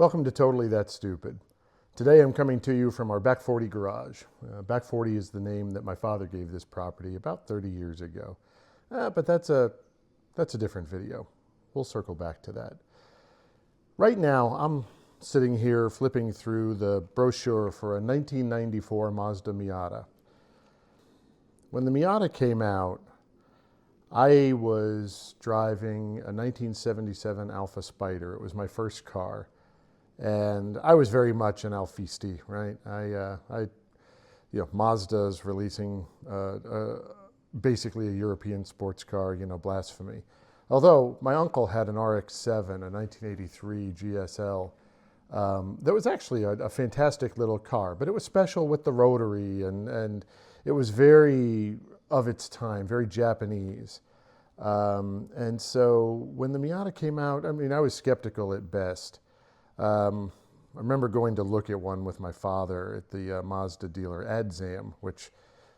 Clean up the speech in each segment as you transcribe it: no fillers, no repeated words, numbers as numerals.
Welcome to Totally That Stupid. Today I'm coming to you from our Back 40 garage. Back 40 is the name that my father gave this property about 30 years ago. But that's a different video. We'll circle back to that. Right now I'm sitting here flipping through the brochure for a 1994 Mazda Miata. When the Miata came out, I was driving a 1977 Alfa Spider. It was my first car. And I was very much an Alfisti, right? Mazda's releasing basically a European sports car, blasphemy. Although my uncle had an RX-7, a 1983 GSL, that was actually a fantastic little car, but it was special with the rotary, and it was very of its time, very Japanese. And so when the Miata came out, I was skeptical at best. I remember going to look at one with my father at the Mazda dealer, Adzam, which,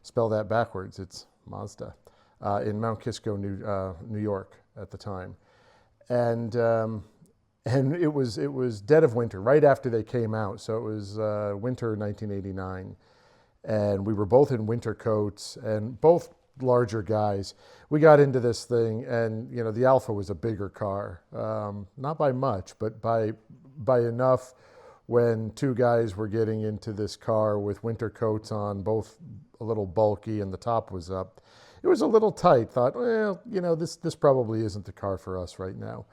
spell that backwards, it's Mazda, in Mount Kisco, New York at the time. And it was dead of winter, right after they came out. So it was winter 1989. And we were both in winter coats and both larger guys. We got into this thing, and the Alfa was a bigger car, not by much, but by enough. When two guys were getting into this car with winter coats on, both a little bulky, and the top was up, it was a little tight. Thought, well, this probably isn't the car for us right now.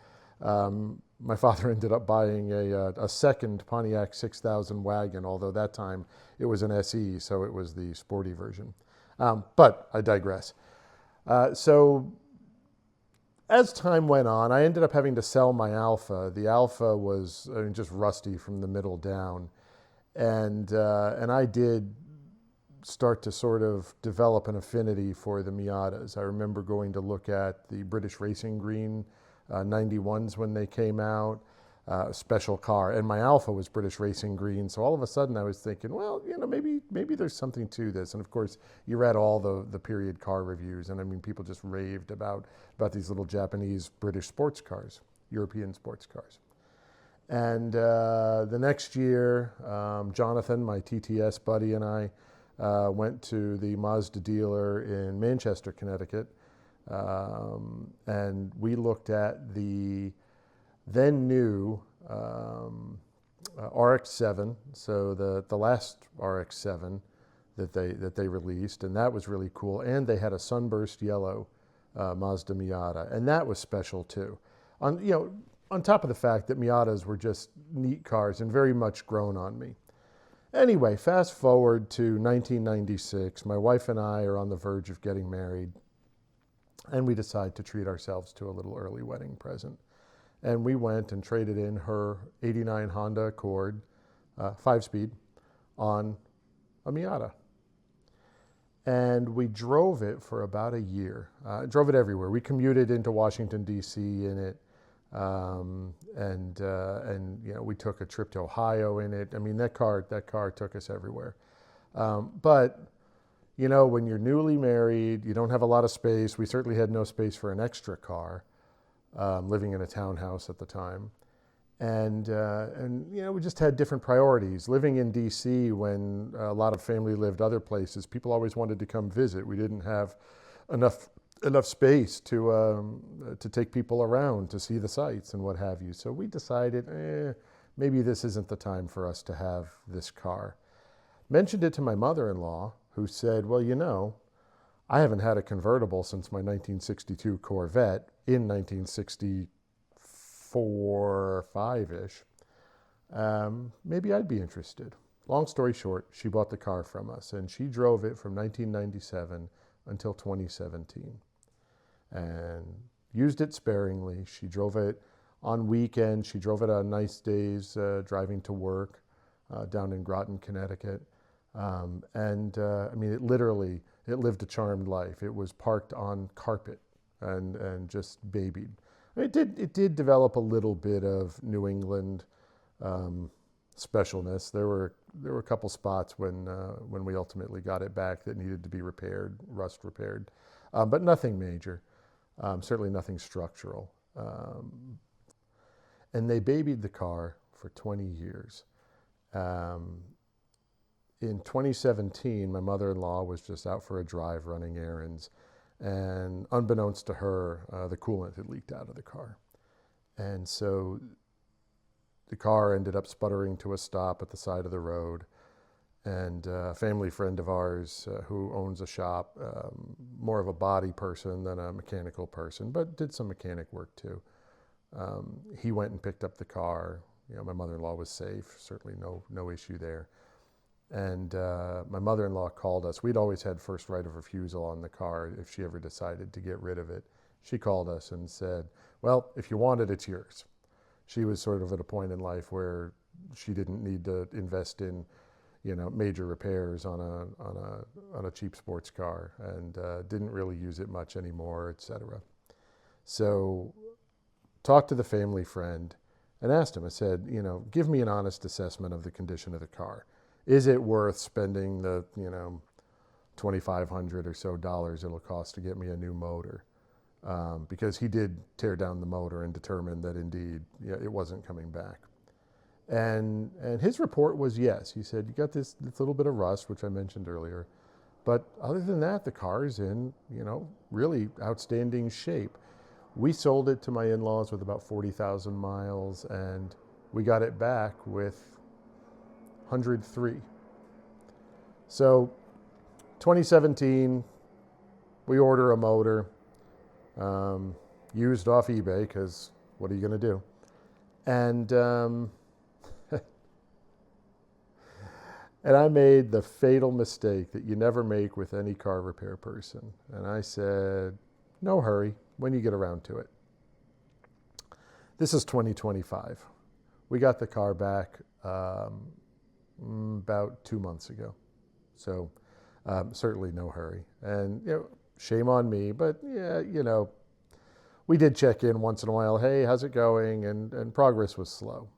My father ended up buying a second Pontiac 6000 wagon, although that time it was an SE, so it was the sporty version. But I digress. So as time went on, I ended up having to sell my Alfa. The Alfa was just rusty from the middle down. And I did start to sort of develop an affinity for the Miatas. I remember going to look at the British Racing Green 91s when they came out. Special car, and my Alfa was British Racing Green. So all of a sudden I was thinking, well, maybe there's something to this. And of course, you read all the period car reviews, and people just raved about these little Japanese British sports cars, European sports cars. And the next year, Jonathan, my TTS buddy, and I went to the Mazda dealer in Manchester, Connecticut, and we looked at the then new RX-7, so the last RX-7 that they released, and that was really cool. And they had a sunburst yellow Mazda Miata, and that was special too. On top of the fact that Miatas were just neat cars and very much grown on me. Anyway, fast forward to 1996. My wife and I are on the verge of getting married, and we decide to treat ourselves to a little early wedding present. And we went and traded in her 89 Honda Accord, 5-speed, on a Miata. And we drove it for about a year. Drove it everywhere. We commuted into Washington, D.C. in it. We took a trip to Ohio in it. That car took us everywhere. But when you're newly married, you don't have a lot of space. We certainly had no space for an extra car. Living in a townhouse at the time, and we just had different priorities. Living in D.C. when a lot of family lived other places, people always wanted to come visit. We didn't have enough space to take people around to see the sights and what have you. So we decided, maybe this isn't the time for us to have this car. Mentioned it to my mother-in-law, who said, well, I haven't had a convertible since my 1962 Corvette in 1964, 5-ish. Maybe I'd be interested. Long story short, she bought the car from us, and she drove it from 1997 until 2017. And used it sparingly. She drove it on weekends. She drove it on nice days, driving to work down in Groton, Connecticut. It lived a charmed life. It was parked on carpet and just babied. It did develop a little bit of New England specialness. There were a couple spots when we ultimately got it back that needed to be repaired, rust repaired, but nothing major. Certainly nothing structural. And they babied the car for 20 years. In 2017, my mother-in-law was just out for a drive running errands, and unbeknownst to her, the coolant had leaked out of the car. And so the car ended up sputtering to a stop at the side of the road. And a family friend of ours who owns a shop, more of a body person than a mechanical person, but did some mechanic work too. He went and picked up the car. My mother-in-law was safe, certainly no issue there. And my mother-in-law called us. We'd always had first right of refusal on the car if she ever decided to get rid of it. She called us and said, well, if you want it, it's yours. She was sort of at a point in life where she didn't need to invest in, major repairs on a cheap sports car, and didn't really use it much anymore, etc. So talked to the family friend and asked him, I said, give me an honest assessment of the condition of the car. Is it worth spending the, $2,500 or so it'll cost to get me a new motor? Because he did tear down the motor and determine that indeed, it wasn't coming back. And his report was yes. He said, you got this little bit of rust, which I mentioned earlier. But other than that, the car is in, really outstanding shape. We sold it to my in-laws with about 40,000 miles, and we got it back with 103. So 2017, we order a motor, used off eBay, because what are you going to do? And and I made the fatal mistake that you never make with any car repair person. And I said, no hurry, when you get around to it. This is 2025. We got the car back about 2 months ago. So certainly no hurry. And, shame on me, but yeah, we did check in once in a while. Hey, how's it going? And progress was slow.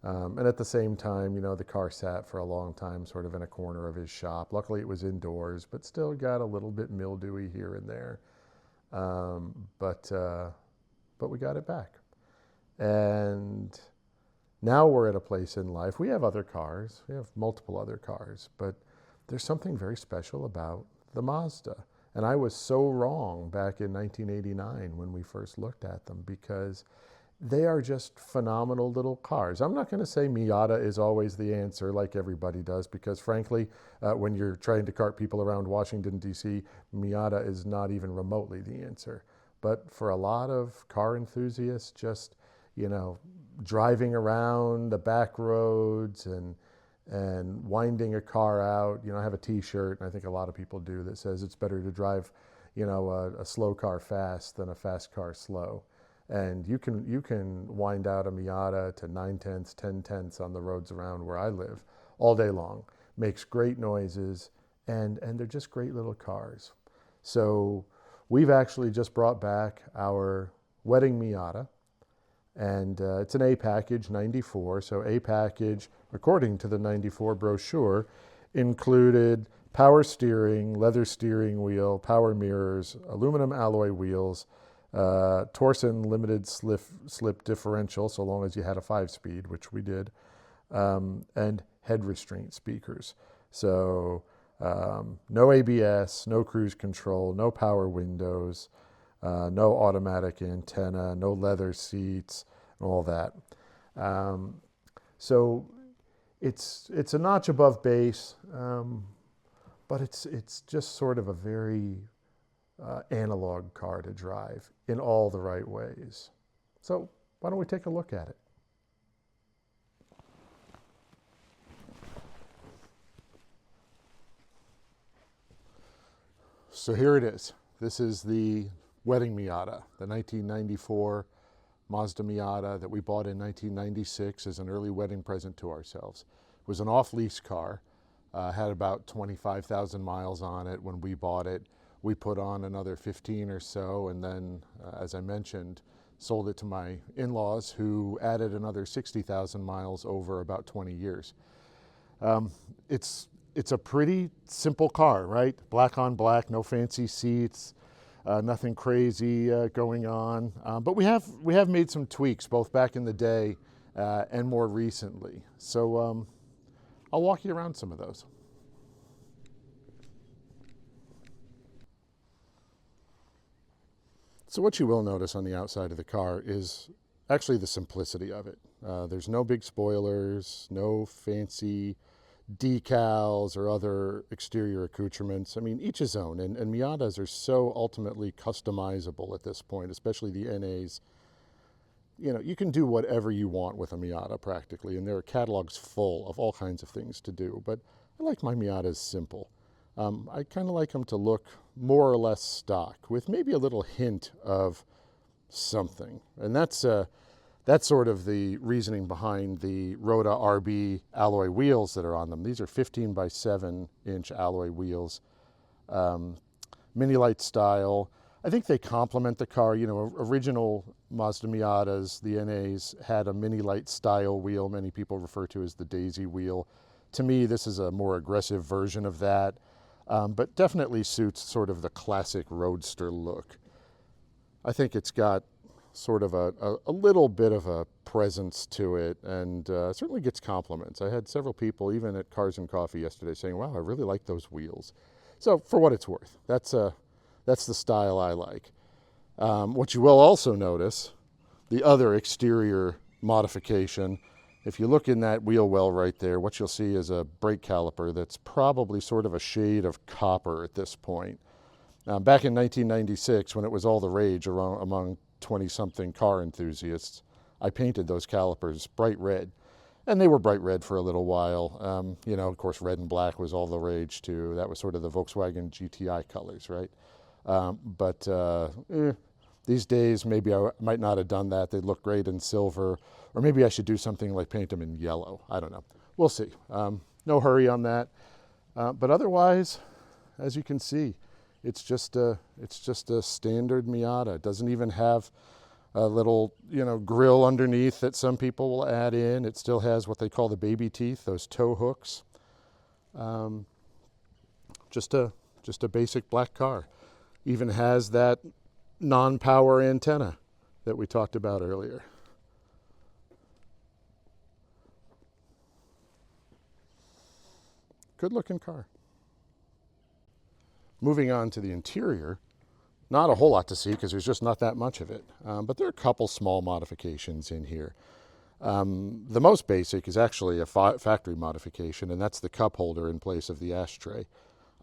And at the same time, the car sat for a long time sort of in a corner of his shop. Luckily it was indoors, but still got a little bit mildewy here and there. But we got it back. And now we're at a place in life. We have other cars. We have multiple other cars, but there's something very special about the Mazda. And I was so wrong back in 1989 when we first looked at them, because they are just phenomenal little cars. I'm not going to say Miata is always the answer like everybody does, because frankly, when you're trying to cart people around Washington, D.C., Miata is not even remotely the answer. But for a lot of car enthusiasts, just, driving around the back roads and winding a car out. I have a T-shirt, and I think a lot of people do, that says it's better to drive, a slow car fast than a fast car slow. And you can wind out a Miata to 9/10, 10/10 on the roads around where I live all day long. Makes great noises, and they're just great little cars. So we've actually just brought back our wedding Miata, and it's an A package 94. So A package, according to the 94 brochure, included power steering, leather steering wheel, power mirrors, aluminum alloy wheels, Torsen limited slip differential, so long as you had a 5-speed, which we did, and head restraint speakers. So no ABS, no cruise control, no power windows, no automatic antenna, no leather seats, and all that. So it's a notch above base, but it's just sort of a very analog car to drive in all the right ways. So why don't we take a look at it? So here it is. This is the wedding Miata, the 1994 Mazda Miata that we bought in 1996 as an early wedding present to ourselves. It was an off-lease car, had about 25,000 miles on it when we bought it. We put on another 15 or so, and then, as I mentioned, sold it to my in-laws, who added another 60,000 miles over about 20 years. It's a pretty simple car, right? Black on black, no fancy seats, nothing crazy going on. But we have made some tweaks, both back in the day and more recently. So I'll walk you around some of those. So what you will notice on the outside of the car is actually the simplicity of it. There's no big spoilers, no fancy decals or other exterior accoutrements. I mean, each his own, and Miatas are so ultimately customizable at this point, especially the NAs. You know, you can do whatever you want with a Miata practically, and there are catalogs full of all kinds of things to do, but I like my Miatas simple. I kind of like them to look more or less stock with maybe a little hint of something, and that's sort of the reasoning behind the Rota RB alloy wheels that are on them. These are 15 by 7 inch alloy wheels, mini light style. I think they complement the car. You know, original Mazda Miatas, the NAs, had a mini light style wheel many people refer to as the Daisy wheel. To me, this is a more aggressive version of that, but definitely suits sort of the classic roadster look. I think it's got sort of a little bit of a presence to it, and certainly gets compliments. I had several people, even at Cars and Coffee yesterday, saying, wow, I really like those wheels. So for what it's worth, that's the style I like. What you will also notice, the other exterior modification, if you look in that wheel well right there, what you'll see is a brake caliper that's probably sort of a shade of copper at this point. Back in 1996, when it was all the rage among 20-something car enthusiasts, I painted those calipers bright red. And they were bright red for a little while. You know, of course, red and black was all the rage too. That was sort of the Volkswagen GTI colors, right? These days, maybe I might not have done that. They look great in silver. Or maybe I should do something like paint them in yellow. I don't know. We'll see. No hurry on that. But otherwise, as you can see, it's just a standard Miata. It doesn't even have a little, you know, grill underneath that some people will add in. It still has what they call the baby teeth, those tow hooks. Just a basic black car. Even has that non-power antenna that we talked about earlier. Good looking car. Moving on to the interior, not a whole lot to see because there's just not that much of it. But there are a couple small modifications in here. The most basic is actually a factory modification, and that's the cup holder in place of the ashtray.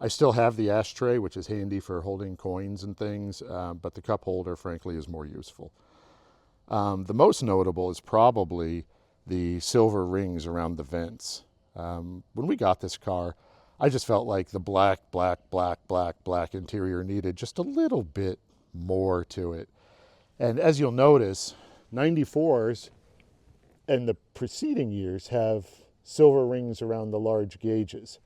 I still have the ashtray, which is handy for holding coins and things, but the cup holder, frankly, is more useful. The most notable is probably the silver rings around the vents. When we got this car, I just felt like the black interior needed just a little bit more to it. And as you'll notice, 94s and the preceding years have silver rings around the large gauges.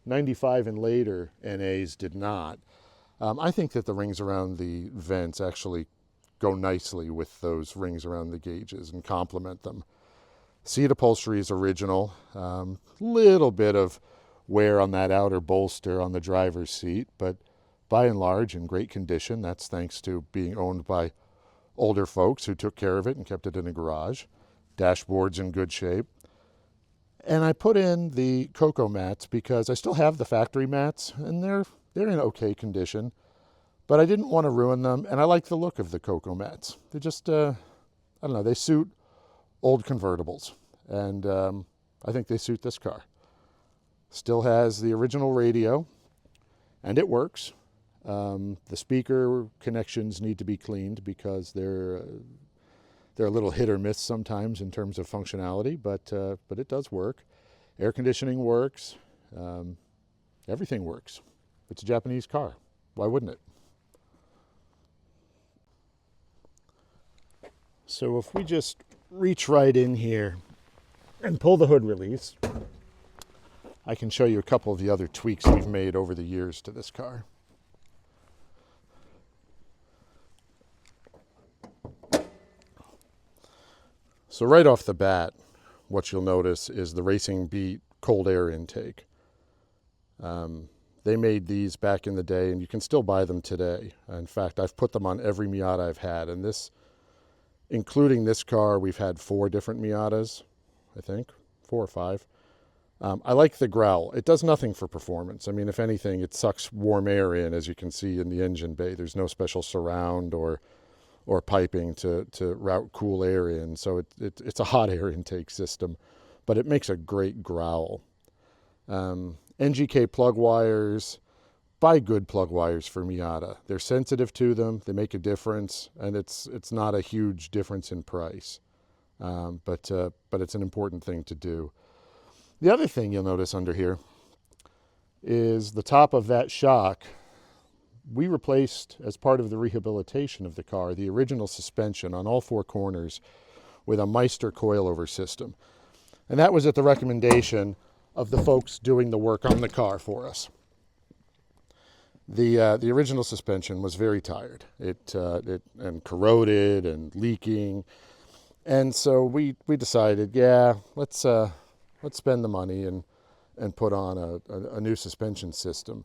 95 and later NAs did not. I think that the rings around the vents actually go nicely with those rings around the gauges and complement them. Seat upholstery is original. Little bit of wear on that outer bolster on the driver's seat, but by and large in great condition. That's thanks to being owned by older folks who took care of it and kept it in a garage. Dashboard's in good shape. And I put in the cocoa mats because I still have the factory mats and they're in okay condition, but I didn't want to ruin them, and I like the look of the cocoa mats. They're just, I don't know, they suit old convertibles, and I think they suit this car. Still has the original radio, and it works. The speaker connections need to be cleaned because they're a little hit or miss sometimes in terms of functionality, but it does work. Air conditioning works. Everything works. It's a Japanese car. Why wouldn't it? So if we just reach right in here and pull the hood release, I can show you a couple of the other tweaks we've made over the years to this car. So right off the bat, what you'll notice is the Racing Beat cold air intake. They made these back in the day, and you can still buy them today. In fact, I've put them on every Miata I've had, and this Including this car, we've had 4 different Miatas, I think, 4 or 5. I like the growl. It does nothing for performance. I mean, if anything, it sucks warm air in, as you can see in the engine bay. There's no special surround or piping to route cool air in, so it's a hot air intake system, but it makes a great growl. NGK plug wires, buy good plug wires for Miata. They're sensitive to them, they make a difference, and it's not a huge difference in price, but it's an important thing to do. The other thing you'll notice under here is the top of that shock. We replaced, as part of the rehabilitation of the car, the original suspension on all 4 corners with a Meister coilover system. And that was at the recommendation of the folks doing the work on the car for us. The original suspension was very tired. It and corroded and leaking. And so we decided, yeah, let's spend the money and put on a new suspension system.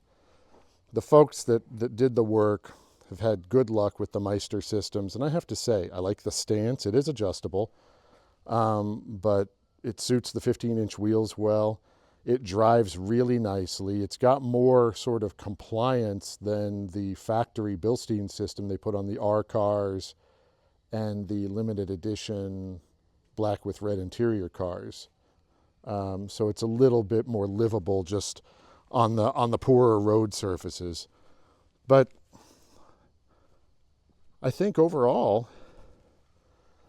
The folks that did the work have had good luck with the Meister systems, and I have to say, I like the stance. It is adjustable, but it suits the 15-inch wheels well. It drives really nicely. It's got more sort of compliance than the factory Bilstein system they put on the R cars and the limited edition black with red interior cars. So it's a little bit more livable just on the poorer road surfaces. But I think overall,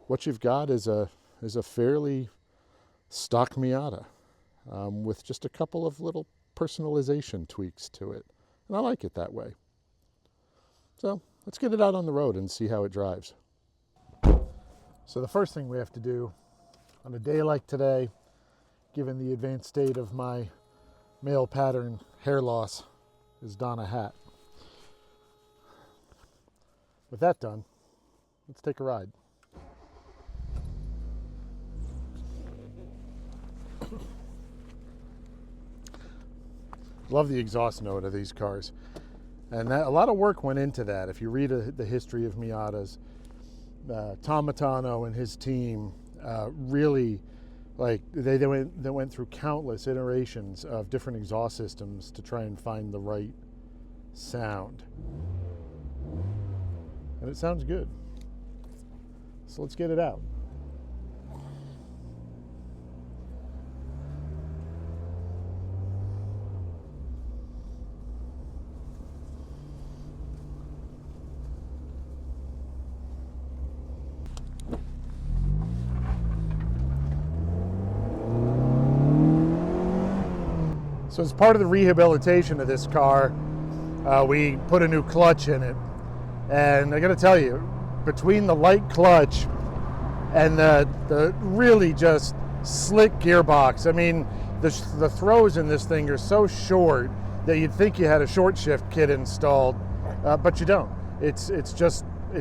what you've got is a fairly stock Miata, with just a couple of little personalization tweaks to it. And I like it that way. So let's get it out on the road and see how it drives. So the first thing we have to do on a day like today, given the advanced state of my male pattern hair loss, is don a hat. With that done, let's take a ride. Love the exhaust note of these cars, and a lot of work went into that. If you read the history of Miatas, Tom Matano and his team really, like, they went through countless iterations of different exhaust systems to try and find the right sound, and it sounds good. So let's get it out. So as part of the rehabilitation of this car, we put a new clutch in it. And I gotta tell you, between the light clutch and the really just slick gearbox, I mean, the throws in this thing are so short that you'd think you had a short shift kit installed, but you don't. It's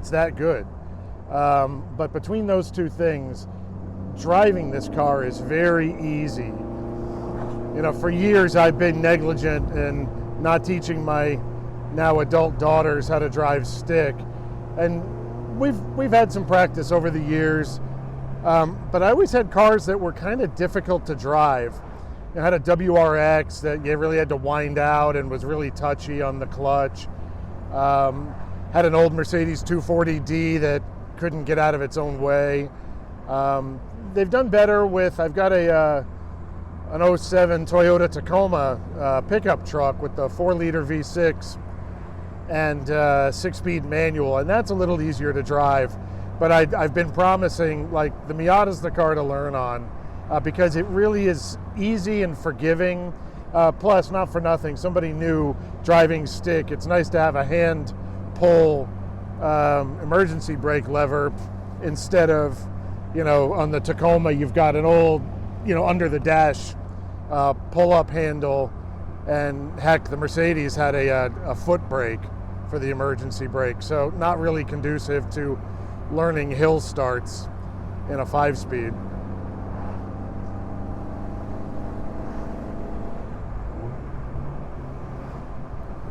that good. But between those two things, driving this car is very easy. You know, for years I've been negligent in not teaching my now adult daughters how to drive stick, and we've had some practice over the years, but I always had cars that were kind of difficult to drive. I had a WRX that you really had to wind out and was really touchy on the clutch. Had an old Mercedes 240D that couldn't get out of its own way. They've done better with, I've got an 07 Toyota Tacoma pickup truck with the 4-liter V6 and 6-speed manual, and that's a little easier to drive. But I've been promising, like, the Miata's the car to learn on, because it really is easy and forgiving. Plus, not for nothing, somebody new driving stick, it's nice to have a hand pull emergency brake lever instead of, you know, on the Tacoma you've got an old, you know, under the dash pull-up handle, and heck, the Mercedes had a foot brake for the emergency brake, so not really conducive to learning hill starts in a 5-speed.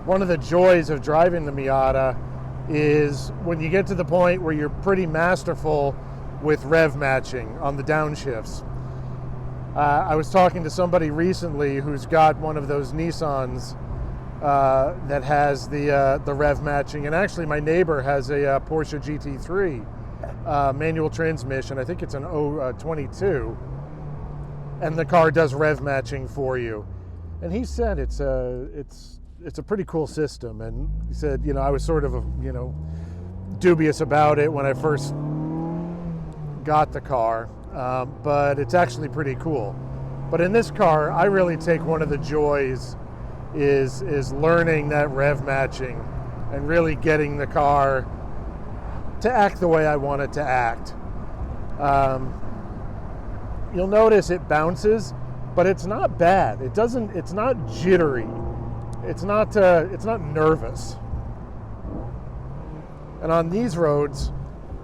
One of the joys of driving the Miata is when you get to the point where you're pretty masterful with rev matching on the downshifts. I was talking to somebody recently who's got one of those Nissans that has the rev matching, and actually my neighbor has a Porsche GT3 manual transmission. I think it's an 22, and the car does rev matching for you. And he said it's a pretty cool system, and he said, I was sort of dubious about it when I first got the car, but it's actually pretty cool. But in this car, I really take one of the joys is learning that rev matching and really getting the car to act the way I want it to act. You'll notice it bounces, but it's not bad. It's not jittery. It's not nervous. And on these roads,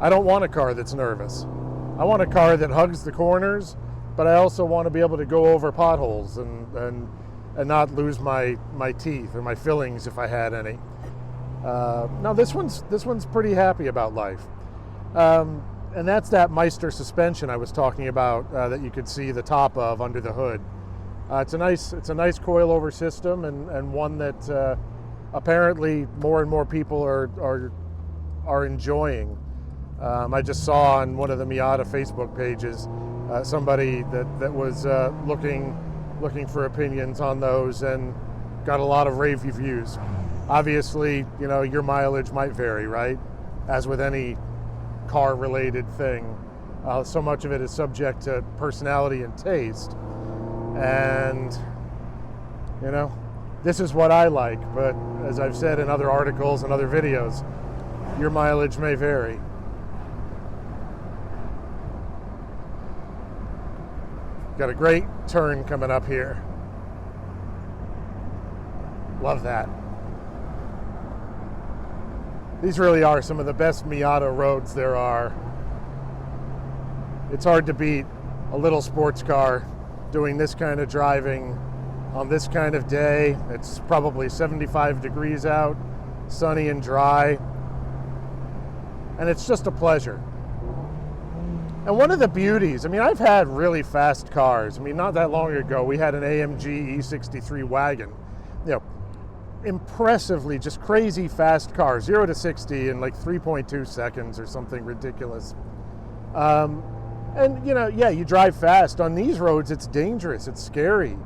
I don't want a car that's nervous. I want a car that hugs the corners, but I also want to be able to go over potholes and not lose my teeth or my fillings if I had any. Now this one's pretty happy about life. And that's that Meister suspension I was talking about that you could see the top of under the hood. It's a nice coilover system, and one that apparently more and more people are enjoying. I just saw on one of the Miata Facebook pages somebody that was looking for opinions on those and got a lot of rave reviews. Obviously, your mileage might vary, right? As with any car-related thing, so much of it is subject to personality and taste. And this is what I like, but as I've said in other articles and other videos, your mileage may vary. Got a great turn coming up here. Love that. These really are some of the best Miata roads there are. It's hard to beat a little sports car doing this kind of driving on this kind of day. It's probably 75 degrees out, sunny and dry, and it's just a pleasure. And one of the beauties, I've had really fast cars. Not that long ago, we had an AMG E63 wagon. Impressively just crazy fast car, 0 to 60 in like 3.2 seconds or something ridiculous. And you drive fast. On these roads, it's dangerous, it's scary.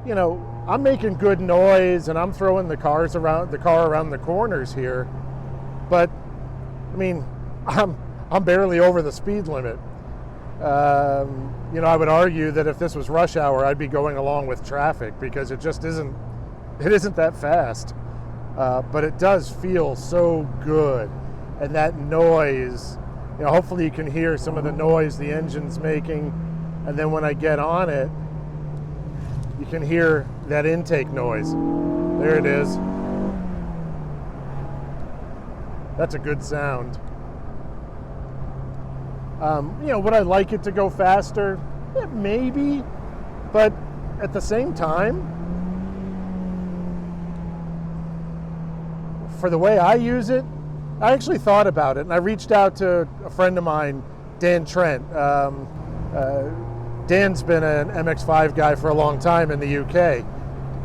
I'm making good noise and I'm throwing the car around the corners here, but I'm barely over the speed limit. I would argue that if this was rush hour, I'd be going along with traffic because it just isn't that fast. But it does feel so good. And that noise, hopefully you can hear some of the noise the engine's making. And then when I get on it, you can hear that intake noise. There it is. That's a good sound. Would I like it to go faster? Yeah, maybe, but at the same time, for the way I use it, I actually thought about it, and I reached out to a friend of mine, Dan Trent. Dan's been an MX-5 guy for a long time in the UK,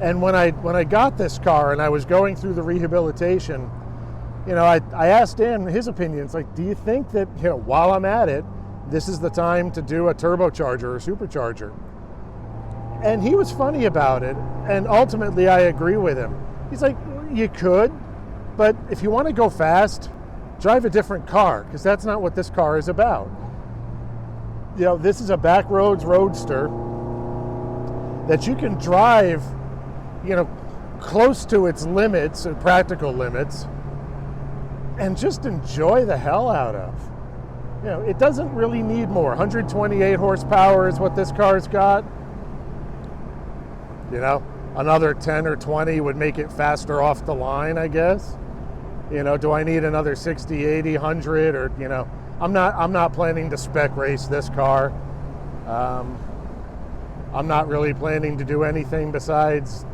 and when I got this car and I was going through the rehabilitation, I asked Dan his opinion. It's like, do you think that while I'm at it, this is the time to do a turbocharger or supercharger? And he was funny about it, and ultimately I agree with him. He's like, you could, but if you want to go fast, drive a different car, because that's not what this car is about. This is a backroads roadster that you can drive, close to its limits, practical limits, and just enjoy the hell out of. It doesn't really need more. 128 horsepower is what this car's got. Another 10 or 20 would make it faster off the line, I guess. Do I need another 60, 80, 100, or, I'm not planning to spec race this car. I'm not really planning to do anything besides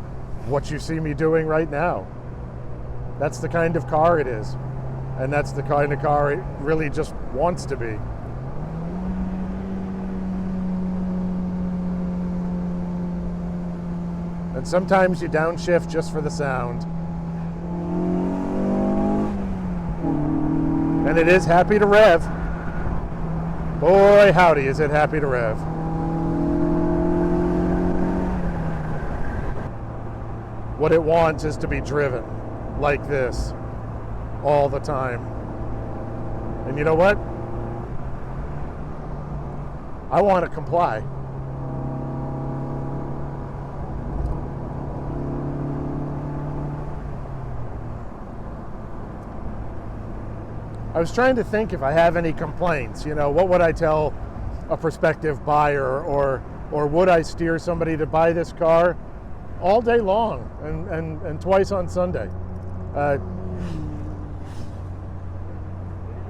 what you see me doing right now. That's the kind of car it is. And that's the kind of car it really just wants to be. And sometimes you downshift just for the sound. And it is happy to rev. Boy, howdy, is it happy to rev. What it wants is to be driven like this all the time. And you know what? I want to comply. I was trying to think if I have any complaints. You know, what would I tell a prospective buyer, or would I steer somebody to buy this car all day long and twice on Sunday?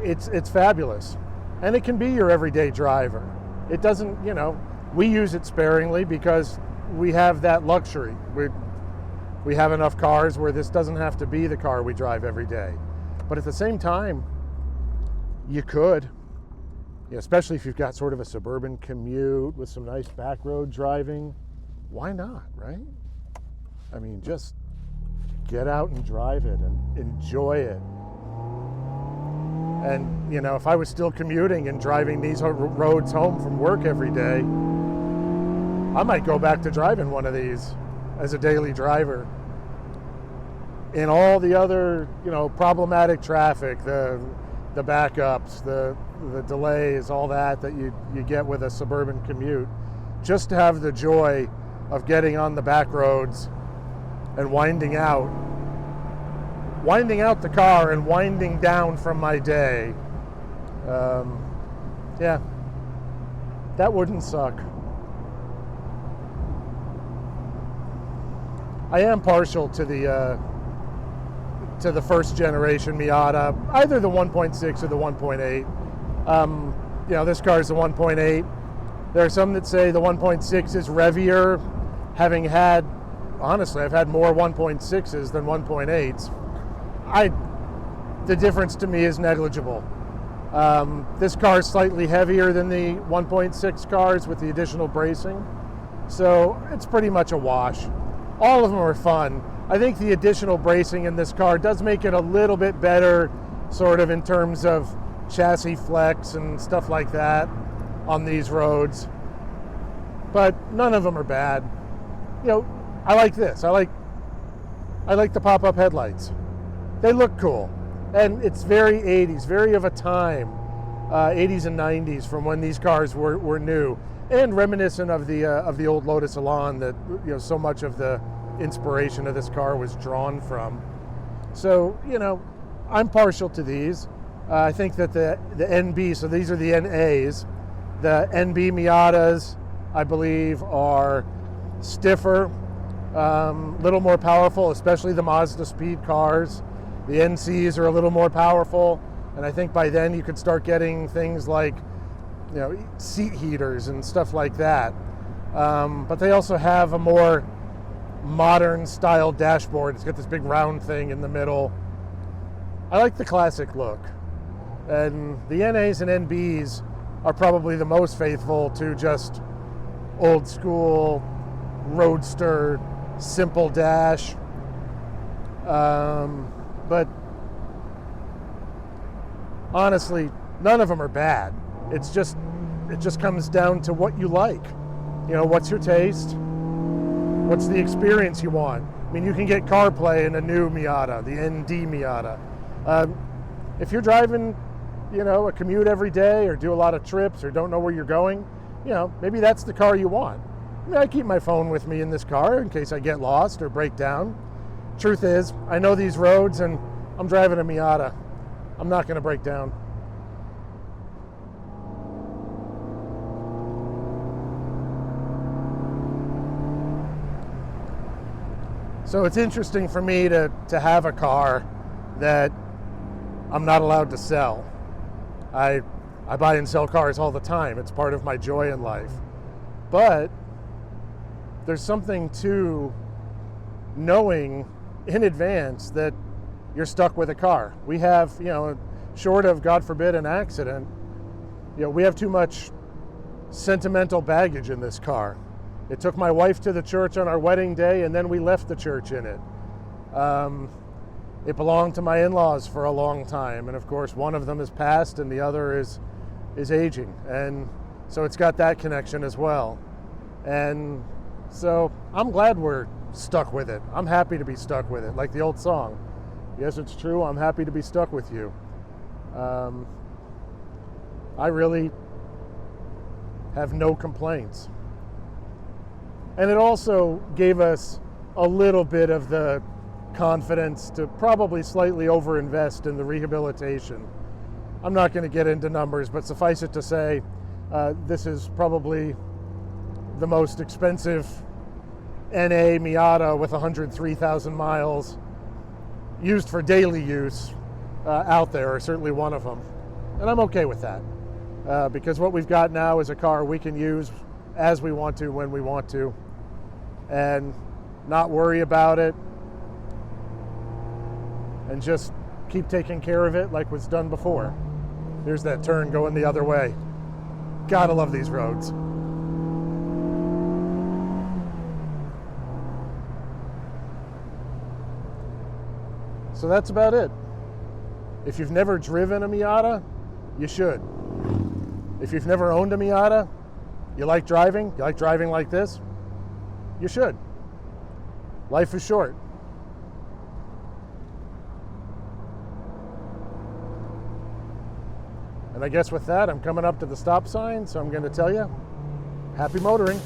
It's fabulous, and it can be your everyday driver. It doesn't, you know, we use it sparingly because we have that luxury. We have enough cars where this doesn't have to be the car we drive every day. But at the same time, you could, you know, especially if you've got sort of a suburban commute with some nice back road driving. Why not, right? I mean, just get out and drive it and enjoy it. And, you know, if I was still commuting and driving these roads home from work every day, I might go back to driving one of these as a daily driver. In all the other, you know, problematic traffic, the backups, the delays, all that you get with a suburban commute, just to have the joy of getting on the back roads and winding out the car and winding down from my day. Yeah, that wouldn't suck. I am partial to the first generation Miata, either the 1.6 or the 1.8. You know, this car is the 1.8. There are some that say the 1.6 is revier, having had, honestly, I've had more 1.6s than 1.8s. The difference to me is negligible. This car is slightly heavier than the 1.6 cars with the additional bracing, so it's pretty much a wash. All of them are fun. I think the additional bracing in this car does make it a little bit better, sort of in terms of chassis flex and stuff like that on these roads. But none of them are bad. You know, I like this. I like the pop-up headlights. They look cool. And it's very 80s, very of a time, 80s and 90s from when these cars were new, and reminiscent of the old Lotus Elan that, you know, so much of the inspiration of this car was drawn from. So, you know, I'm partial to these. I think that the NB, so these are the NAs, the NB Miatas, I believe, are stiffer, little more powerful, especially the Mazda speed cars. The NCs are a little more powerful, and I think by then you could start getting things like, you know, seat heaters and stuff like that. But they also have a more modern style dashboard. It's got this big round thing in the middle. I like the classic look. And the NAs and NBs are probably the most faithful to just old school, roadster, simple dash. But honestly, none of them are bad. It just comes down to what you like. You know, what's your taste? What's the experience you want? I mean, you can get CarPlay in a new Miata, the ND Miata. If you're driving, you know, a commute every day, or do a lot of trips, or don't know where you're going, you know, maybe that's the car you want. I mean, I keep my phone with me in this car in case I get lost or break down. Truth is, I know these roads, and I'm driving a Miata. I'm not going to break down. So it's interesting for me to have a car that I'm not allowed to sell. I buy and sell cars all the time. It's part of my joy in life. But there's something to knowing in advance that you're stuck with a car. We have, short of, God forbid, an accident, we have too much sentimental baggage in this car. It took my wife to the church on our wedding day, and then we left the church in it. It belonged to my in-laws for a long time, and of course one of them is passed and the other is aging, and so it's got that connection as well. And so I'm glad we're stuck with it. I'm happy to be stuck with it, like the old song. Yes, it's true, I'm happy to be stuck with you. I really have no complaints. And it also gave us a little bit of the confidence to probably slightly overinvest in the rehabilitation. I'm not going to get into numbers, but suffice it to say, this is probably the most expensive NA Miata with 103,000 miles used for daily use out there, or certainly one of them. And I'm okay with that, because what we've got now is a car we can use as we want to, when we want to, and not worry about it, and just keep taking care of it like was done before. Here's that turn going the other way. Gotta love these roads. So that's about it. If you've never driven a Miata, you should. If you've never owned a Miata, you like driving like this, you should. Life is short. And I guess with that, I'm coming up to the stop sign, so I'm going to tell you, happy motoring.